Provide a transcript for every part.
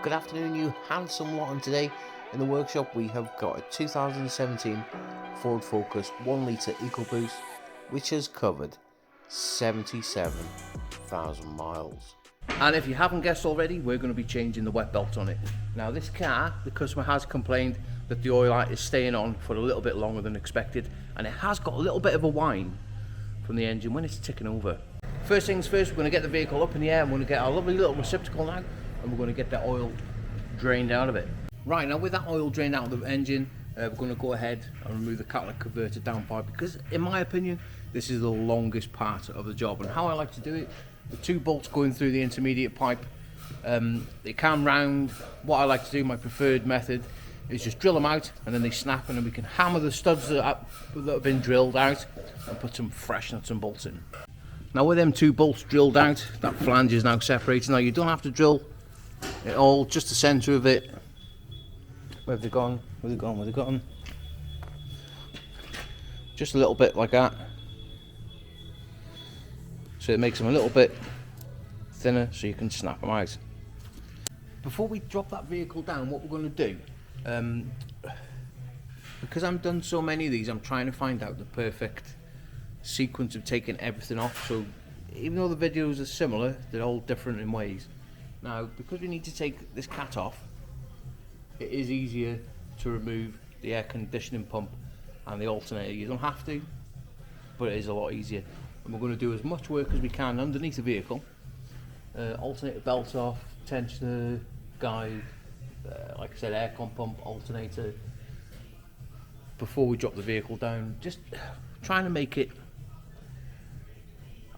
Good afternoon, you handsome lot, and today in the workshop we have got a 2017 Ford Focus 1 litre EcoBoost which has covered 77,000 miles. And if you haven't guessed already, we're going to be changing the wet belt on it. Now this car, the customer has complained that the oil light is staying on for a little bit longer than expected, and it has got a little bit of a whine from the engine when it's ticking over. First things first, we're going to get the vehicle up in the air and we're going to get our lovely little receptacle now, and we're going to get that oil drained out of it. Right, now with that oil drained out of the engine, we're going to go ahead and remove the catalytic converter downpipe, because in my opinion this is the longest part of the job. And how I like to do it, the two bolts going through the intermediate pipe, they come round. What I like to do, my preferred method, is just drill them out and then they snap, and then we can hammer the studs that have been drilled out and put some fresh nuts and bolts in. Now with them two bolts drilled out, that flange is now separated. Now you don't have to drill it all, just the centre of it. Where have they gone? Where have they gone? Where have they gone? Just a little bit like that. So it makes them a little bit thinner so you can snap them out. Before we drop that vehicle down, what we're going to do, because I've done so many of these, I'm trying to find out the perfect sequence of taking everything off. So even though the videos are similar, they're all different in ways. Now because we need to take this cat off, it is easier to remove the air conditioning pump and the alternator. You don't have to, but it is a lot easier. And we're going to do as much work as we can underneath the vehicle. Alternator belt off, tensioner, guide, like I said, aircon pump, alternator, before we drop the vehicle down. Just trying to make it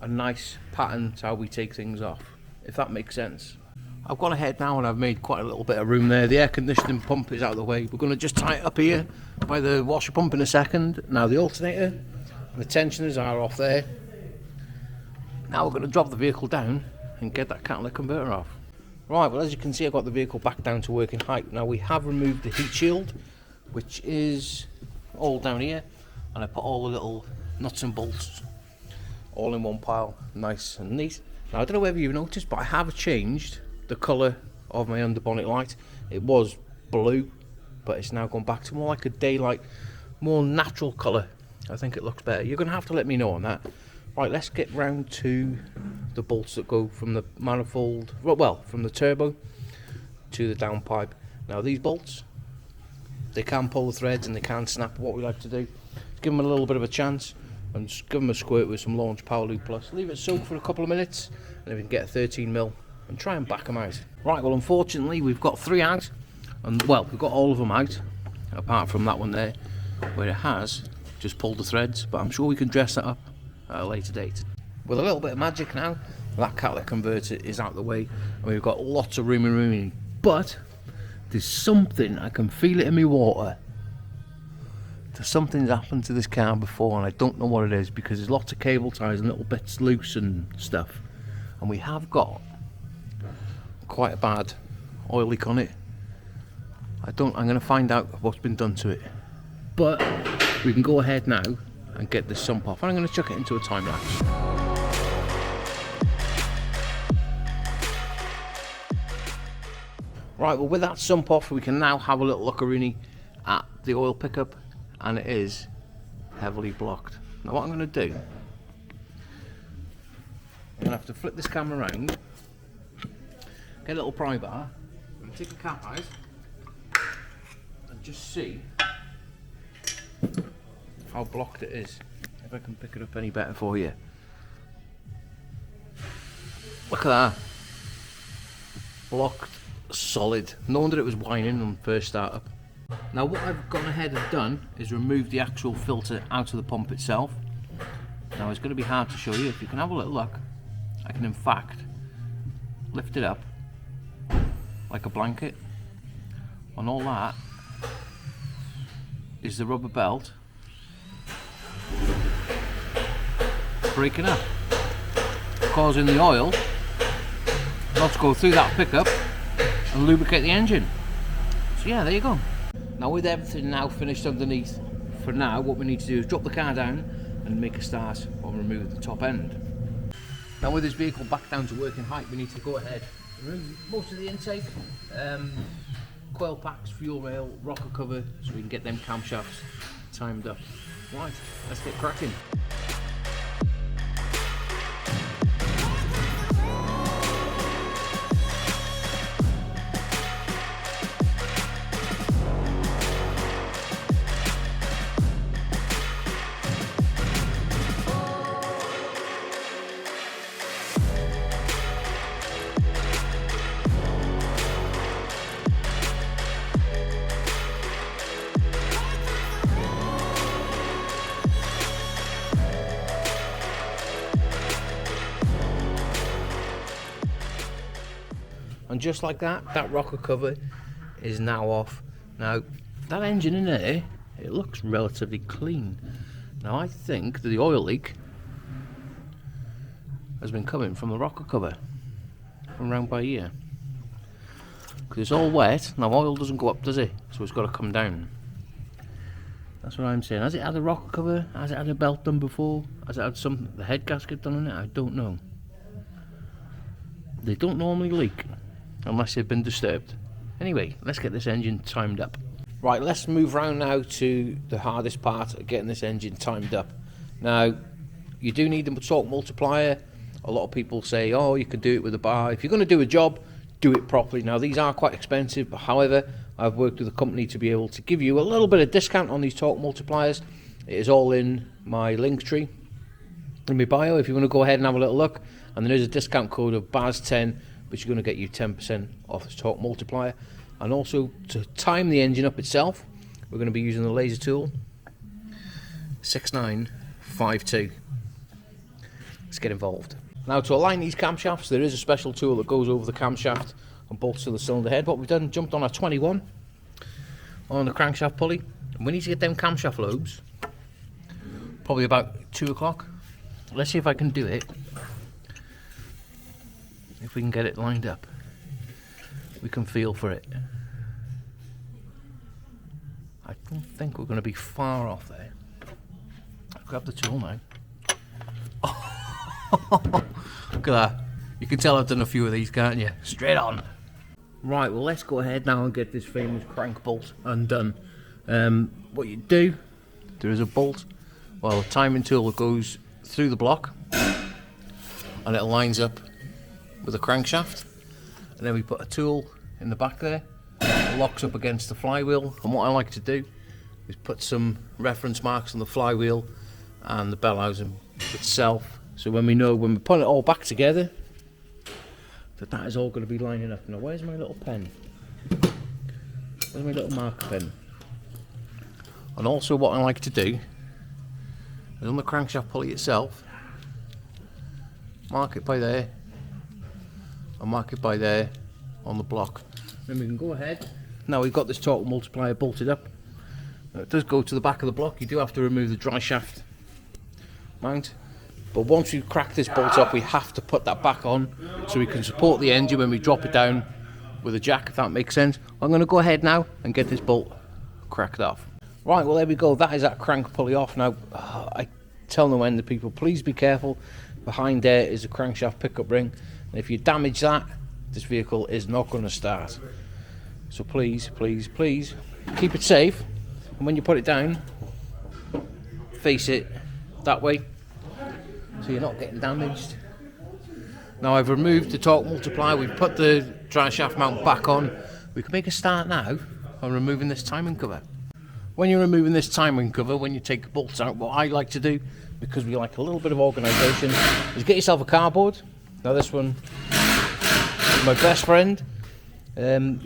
a nice pattern to how we take things off, if that makes sense. I've gone ahead now and I've made quite a little bit of room there. The air conditioning pump is out of the way. We're going to just tie it up here by the washer pump in a second. Now the alternator and the tensioners are off there. Now we're going to drop the vehicle down and get that catalytic converter off. Right, well as you can see, I've got the vehicle back down to working height. Now we have removed the heat shield, which is all down here, and I put all the little nuts and bolts all in one pile, nice and neat. Now I don't know whether you've noticed, but I have changed the colour of my underbonnet light. It was blue, but it's now gone back to more like a daylight, more natural colour. I think it looks better. You're going to have to let me know on that. Right, let's get round to the bolts that go from the manifold, well, from the turbo to the downpipe. Now these bolts, they can pull the threads and they can snap. What we like to do is give them a little bit of a chance and just give them a squirt with some Launch Power Lube Plus. Leave it soak for a couple of minutes, and then we can get a 13mm and try and back them out. Right, well unfortunately we've got 3 out, and well, we've got all of them out apart from that one there where it has just pulled the threads, but I'm sure we can dress that up at a later date. With a little bit of magic now, that catalytic converter is out of the way and we've got lots of room, but there's something, I can feel it in my water. There's something's happened to this car before and I don't know what it is, because there's lots of cable ties and little bits loose and stuff, and we have got quite a bad oil leak on it. I'm going to find out what's been done to it, but we can go ahead now and get this sump off, and I'm going to chuck it into a time lapse. Right, well with that sump off, we can now have a little look-a-rooney at the oil pickup, and it is heavily blocked. Now what I'm going to do, I'm going to have to flip this camera around, get a little pry bar, and take the cap out and just see how blocked it is. If I can pick it up any better for you. Look at that. Blocked solid. No wonder it was whining on first startup. Now what I've gone ahead and done is remove the actual filter out of the pump itself. Now it's going to be hard to show you. If you can have a little look, I can in fact lift it up like a blanket, and all that is the rubber belt breaking up, causing the oil not to go through that pickup and lubricate the engine. So yeah, there you go. Now with everything now finished underneath, for now what we need to do is drop the car down and make a start on remove the top end. Now with this vehicle back down to working height, we need to go ahead Most of the intake, coil packs, fuel rail, rocker cover, so we can get them camshafts timed up. Right, let's get cracking. And just like that, that rocker cover is now off. Now, that engine in there, it looks relatively clean. Now, I think that the oil leak has been coming from the rocker cover, from around by here. Because it's all wet, now oil doesn't go up, does it? So it's got to come down. That's what I'm saying. Has it had a rocker cover? Has it had a belt done before? Has it had the head gasket done on it? I don't know. They don't normally leak unless they've been disturbed. Anyway, let's get this engine timed up. Right, let's move round now to the hardest part of getting this engine timed up. Now, you do need the torque multiplier. A lot of people say, oh, you can do it with a bar. If you're going to do a job, do it properly. Now, these are quite expensive, but however, I've worked with a company to be able to give you a little bit of discount on these torque multipliers. It is all in my link tree in my bio if you want to go ahead and have a little look. And there is a discount code of BAZ10, which is going to get you 10% off this torque multiplier. And also, to time the engine up itself, we're going to be using the laser tool 6952. Let's get involved. Now, to align these camshafts, there is a special tool that goes over the camshaft and bolts to the cylinder head. What we've done, jumped on our 21 on the crankshaft pulley. And we need to get them camshaft lobes probably about 2 o'clock. Let's see if I can do it. If we can get it lined up, we can feel for it. I don't think we're going to be far off there. I'll grab the tool now. Look at that. You can tell I've done a few of these, can't you? Straight on. Right, well, let's go ahead now and get this famous crank bolt undone. What you do, there is a bolt, well, a timing tool that goes through the block and it lines up with a crankshaft, and then we put a tool in the back there, it locks up against the flywheel. And what I like to do is put some reference marks on the flywheel and the bell housing itself, so when we know, when we put it all back together, that is all going to be lining up. Now, where's my little pen? Where's my little marker pen? And also, what I like to do is on the crankshaft pulley itself, mark it by there, and mark it by there on the block. Then we can go ahead. Now we've got this torque multiplier bolted up. Now, it does go to the back of the block. You do have to remove the dry shaft mount. But once we crack this bolt up, we have to put that back on so we can support the engine when we drop it down with a jack, if that makes sense. I'm going to go ahead now and get this bolt cracked off. Right, well, there we go. That is that crank pulley off. Now, I tell no end of people, please be careful. Behind there is a crankshaft pickup ring. And if you damage that, this vehicle is not going to start. So please, please, please, keep it safe. And when you put it down, face it that way, so you're not getting damaged. Now I've removed the torque multiplier, we've put the dry shaft mount back on. We can make a start now on removing this timing cover. When you're removing this timing cover, when you take the bolts out, what I like to do, because we like a little bit of organisation, is get yourself a cardboard. Now this one is my best friend. When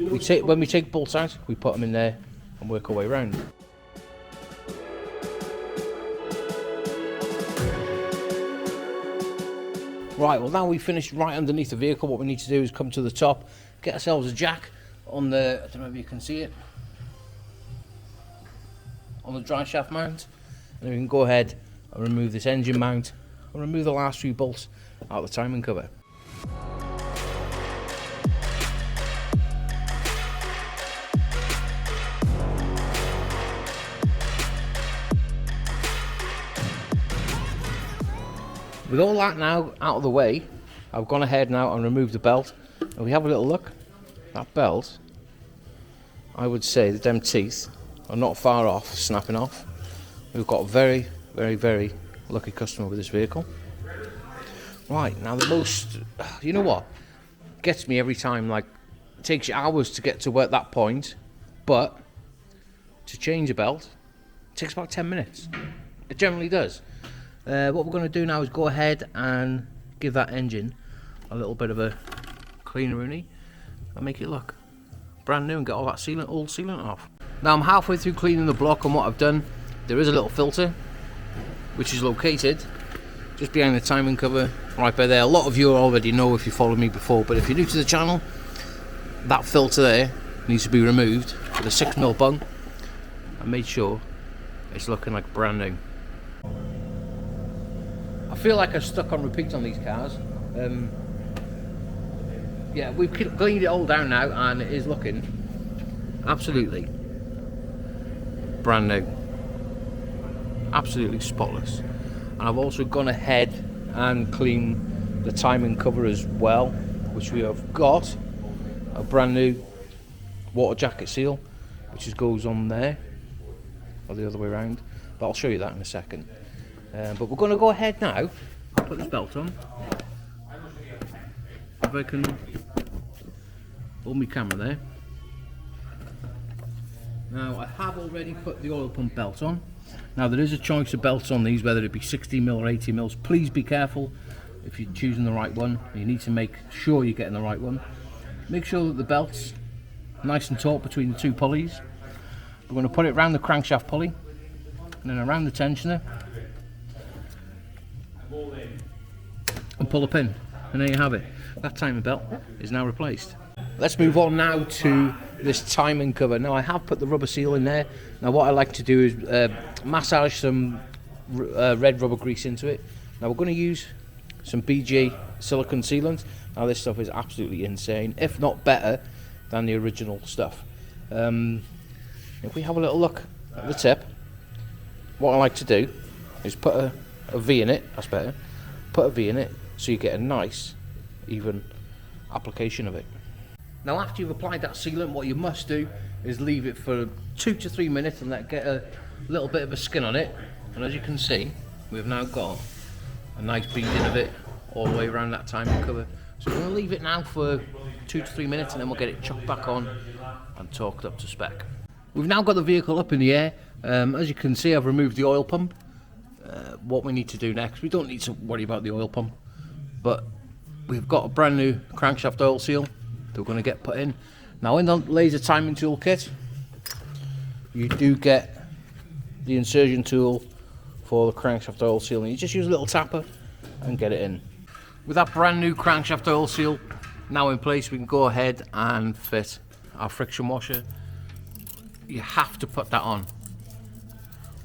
we take bolts out, we put them in there and work our way around. Right, well, now we've finished right underneath the vehicle. What we need to do is come to the top, get ourselves a jack on the, I don't know if you can see it, on the dry shaft mount, and then we can go ahead and remove this engine mount and remove the last few bolts out of the timing cover. With all that now out of the way, I've gone ahead now and removed the belt. If we have a little look, that belt, I would say that them teeth are not far off snapping off. We've got a very, very, very lucky customer with this vehicle. Right, now the most, you know what, gets me every time, like, it takes you hours to get to at that point, but to change a belt, it takes about 10 minutes. It generally does. What we're going to do now is go ahead and give that engine a little bit of a cleaner-oonie and make it look brand new and get all that sealant, old sealant off. Now I'm halfway through cleaning the block, and what I've done, there is a little filter which is located just behind the timing cover right by there. A lot of you already know if you followed me before, but if you're new to the channel, that filter there needs to be removed with a 6mm bung and made sure it's looking like brand new. I feel like I'm stuck on repeat on these cars. Yeah, we've cleaned it all down now and it is looking absolutely brand new, absolutely spotless. And I've also gone ahead and cleaned the timing cover as well, which we have got a brand new water jacket seal, which goes on there, or the other way around, but I'll show you that in a second. But we're going to go ahead now, put this belt on. If I can hold my camera there. Now I have already put the oil pump belt on. Now there is a choice of belts on these, whether it be 60mm or 80mm. Please be careful if you're choosing the right one. You need to make sure you're getting the right one. Make sure that the belt's nice and taut between the two pulleys. We're going to put it around the crankshaft pulley and then around the tensioner and pull a pin, and there you have it. That timing belt is now replaced. Let's move on now to this timing cover. Now I have put the rubber seal in there. Now what I like to do is massage some red rubber grease into it. Now we're going to use some BG silicone sealant. Now this stuff is absolutely insane, if not better than the original stuff. If we have a little look at the tip, what I like to do is put a V in it. That's better. Put a V in it so you get a nice even application of it. Now after you've applied that sealant, what you must do is leave it for 2 to 3 minutes and let it get a little bit of a skin on it. And as you can see, we've now got a nice beading of it all the way around that timing cover. So we're going to leave it now for 2 to 3 minutes and then we'll get it chucked back on and torqued up to spec. We've now got the vehicle up in the air. As you can see, I've removed the oil pump. What we need to do next, we don't need to worry about the oil pump, but we've got a brand new crankshaft oil seal that we're going to get put in. Now in the laser timing tool kit, you do get the insertion tool for the crankshaft oil seal, and you just use a little tapper and get it in. With that brand new crankshaft oil seal now in place, we can go ahead and fit our friction washer. You have to put that on.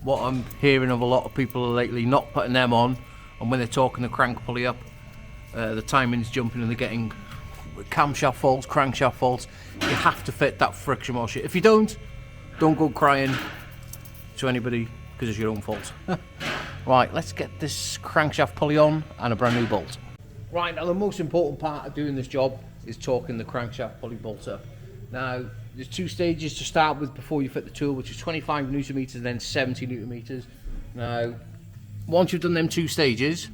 What I'm hearing of a lot of people are lately not putting them on, and when they're talking the crank pulley up, the timing's jumping and they're getting camshaft faults, crankshaft faults. You have to fit that friction washer. If you don't go crying to anybody because it's your own fault. Right, let's get this crankshaft pulley on and a brand new bolt. Right, now the most important part of doing this job is torquing the crankshaft pulley bolt up. Now there's 2 stages to start with before you fit the tool, which is 25 Newton meters and then 70 Newton meters. Now once you've done them 2 stages,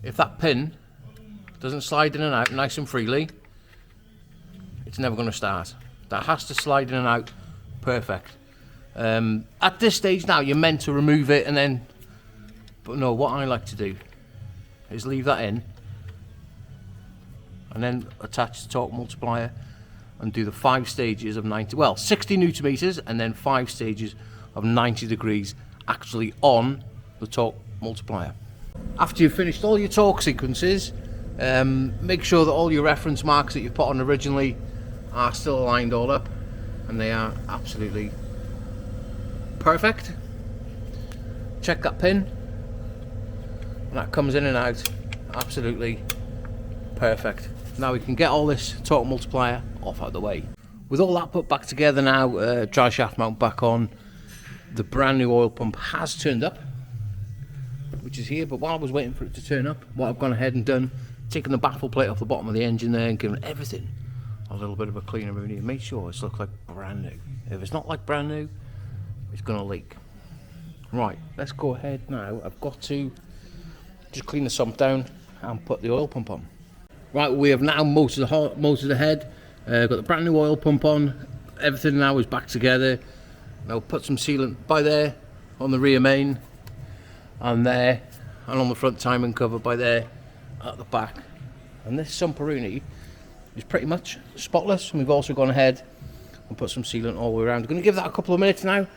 if that pin doesn't slide in and out nice and freely, it's never going to start. That has to slide in and out perfect. At this stage now, you're meant to remove it and then, but no, what I like to do is leave that in and then attach the torque multiplier and do the 5 stages of 60 Newton meters and then 5 stages of 90 degrees actually on the torque multiplier. After you've finished all your torque sequences, make sure that all your reference marks that you put on originally are still aligned all up, and they are absolutely perfect. Check that pin, and that comes in and out absolutely perfect. Now we can get all this torque multiplier off out of the way. With all that put back together now, dry shaft mount back on, the brand new oil pump has turned up, which is here. But while I was waiting for it to turn up, what I've gone ahead and done taking the baffle plate off the bottom of the engine there and giving everything a little bit of a clean around here. Make sure it's looks like brand new. If it's not like brand new, it's going to leak. Right, let's go ahead now. I've got to just clean the sump down and put the oil pump on. Right, we have now motored the head. Got the brand new oil pump on. Everything now is back together. Now put some sealant by there on the rear main, and there, and on the front timing cover by there at the back. And this Sumperoonie is pretty much spotless. And we've also gone ahead and put some sealant all the way around. I'm going to give that a couple of minutes now,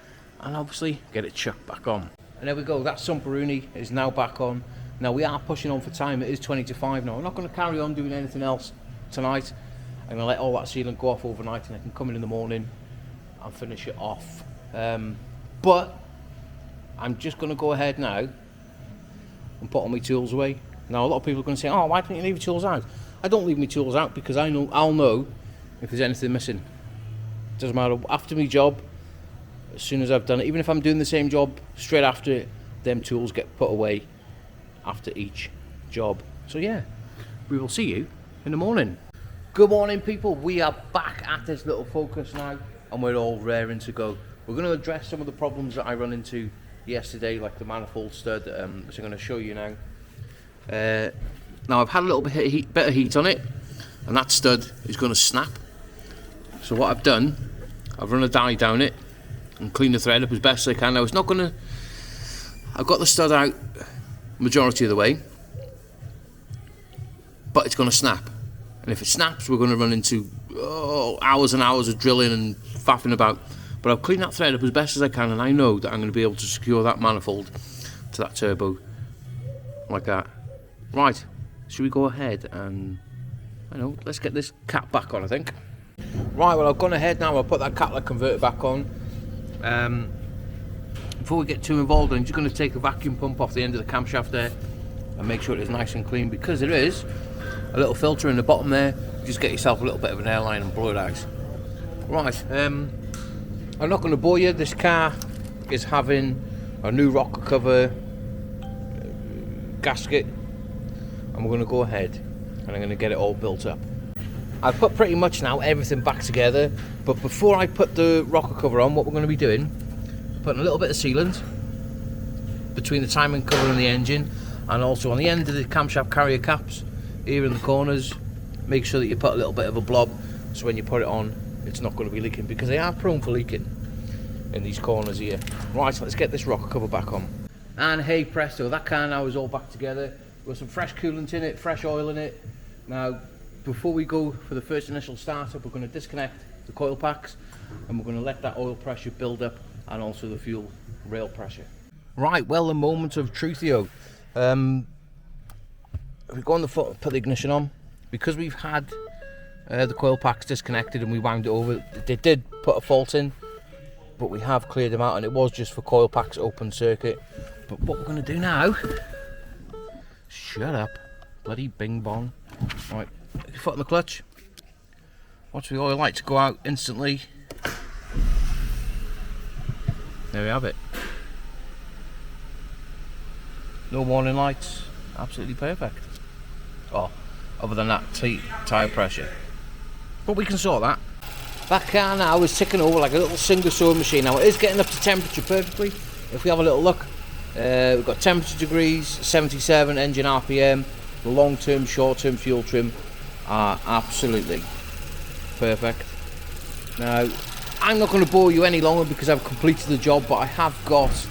and obviously get it chucked back on. And there we go, that Sumperoonie is now back on. Now we are pushing on for time, it is 20 to 5 now. I'm not going to carry on doing anything else tonight. I'm going to let all that sealant go off overnight, and I can come in the morning and finish it off. But I'm just going to go ahead now and put all my tools away. Now a lot of people are going to say, oh, why don't you leave your tools out? I don't leave my tools out because I'll know if there's anything missing. Doesn't matter, after my job, as soon as I've done it, even if I'm doing the same job straight after it, them tools get put away after each job. So yeah, we will see you in the morning. Good morning, people. We are back at this little Focus now, and we're all raring to go. We're going to address some of the problems that I run into yesterday, like the manifold stud, which I'm going to show you now. Now I've had a little bit of heat on it, and that stud is going to snap. So what I've done, I've run a dye down it and cleaned the thread up as best as I can. Now it's not going to, I've got the stud out majority of the way, but it's going to snap. And if it snaps, we're going to run into hours and hours of drilling and faffing about. But I've cleaned that thread up as best as I can, and I know that I'm going to be able to secure that manifold to that turbo like that. Right, should we go ahead and, let's get this cap back on, I think. Right, well, I've gone ahead now. I'll put that catalytic converter back on. Before we get too involved, I'm just going to take the vacuum pump off the end of the camshaft there and make sure it is nice and clean, because there is a little filter in the bottom there. Just get yourself a little bit of an airline and blow it out. Right, I'm not going to bore you. This car is having a new rocker cover gasket, and we're going to go ahead and I'm going to get it all built up. I've put pretty much now everything back together, but before I put the rocker cover on, what we're going to be doing, putting a little bit of sealant between the timing cover and the engine, and also on the end of the camshaft carrier caps here in the corners. Make sure that you put a little bit of a blob, so when you put it on, it's not going to be leaking, because they are prone for leaking in these corners here. Right, so let's get this rocker cover back on. And hey presto, that car now is all back together. Got some fresh coolant in it, fresh oil in it. Now, before we go for the first initial startup, we're going to disconnect the coil packs, and we're going to let that oil pressure build up, and also the fuel rail pressure. Right, well, the moment of truthio. We go on the foot, put the ignition on. Because we've had the coil packs disconnected and we wound it over, they did put a fault in, but we have cleared them out, and it was just for coil packs open circuit. But what we're going to do now, shut up, bloody bing bong. Right, your foot on the clutch, watch the oil lights go out instantly. There we have it. No warning lights, absolutely perfect. Oh, other than that tyre pressure, but we can sort that. That car now is ticking over like a little Singer sewing machine. Now it is getting up to temperature perfectly. If we have a little look, we've got temperature degrees, 77, engine RPM, the long-term, short-term fuel trim are absolutely perfect. Now, I'm not going to bore you any longer because I've completed the job, but I have got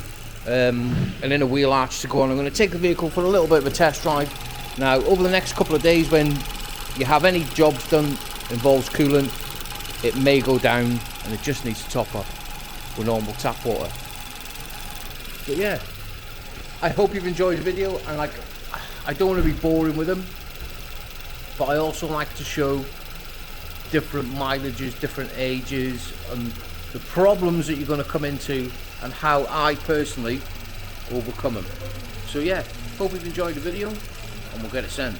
an inner wheel arch to go on. I'm going to take the vehicle for a little bit of a test drive. Now, over the next couple of days, when you have any jobs done involves coolant, it may go down, and it just needs to top up with normal tap water. But yeah, I hope you've enjoyed the video, and I don't want to be boring with them, but I also like to show different mileages, different ages, and the problems that you're going to come into, and how I personally overcome them. So yeah, hope you've enjoyed the video, and we'll get it sent.